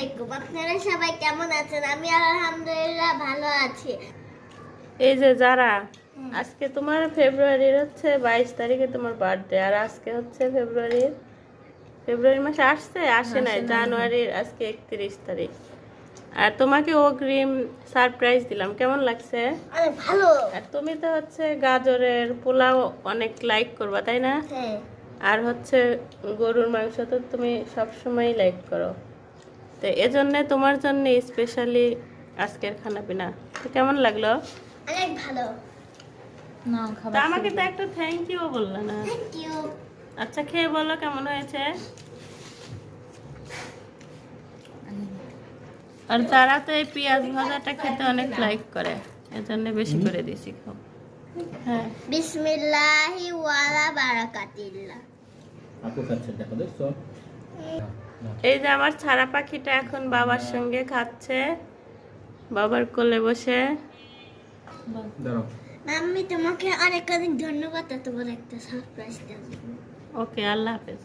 আপনারা সবাই কেমন আছেন? আমি আলহামদুলিল্লাহ ভালো আছি। এই যে যারা আজকে তোমার ফেব্রুয়ারির হচ্ছে 22 তারিখে তোমার বার্থডে, আর আজকে হচ্ছে ফেব্রুয়ারি মাসে আসে নাই, জানুয়ারির আজকে 31 তারিখ। আর তোমাকে অগ্রিম সারপ্রাইজ দিলাম, কেমন লাগছে? অনেক ভালো। আর তুমি তো হচ্ছে গাজরের পোলাও অনেক লাইক করবা, তাই না? হ্যাঁ, আর হচ্ছে গরুর মাংস তো তুমি সবসময় লাইক করো, তো এজন্য তোমার জন্য স্পেশালি আজকের খানা পিনা। তো কেমন লাগলো? অনেক ভালো। তা আমাকে তো একটা থ্যাংক ইউ বললা না। Thank you. আচ্ছা, খেয়ে বলো কেমন হয়েছে। আর যারা তো এই পেঁয়াজ ভাজাটা খেতে অনেক লাইক করে, এজন্য বেশি করে দিছি, খাও। হ্যাঁ, বিসমিল্লাহি ওয়ালা বারাকাতিল্লাহ। আপু খাচ্ছে, দেখো দেখছো? এই যে আমার ছাড়া পাখিটা এখন বাবার সঙ্গে খাচ্ছে, বাবার কোলে বসে। দাঁড়াও। আমি তোমাকে অনেক অনেক ধন্যবাদ এত বড় একটা সারপ্রাইজ দেওয়ার জন্য। ওকে, আল্লাহ হাফেজ।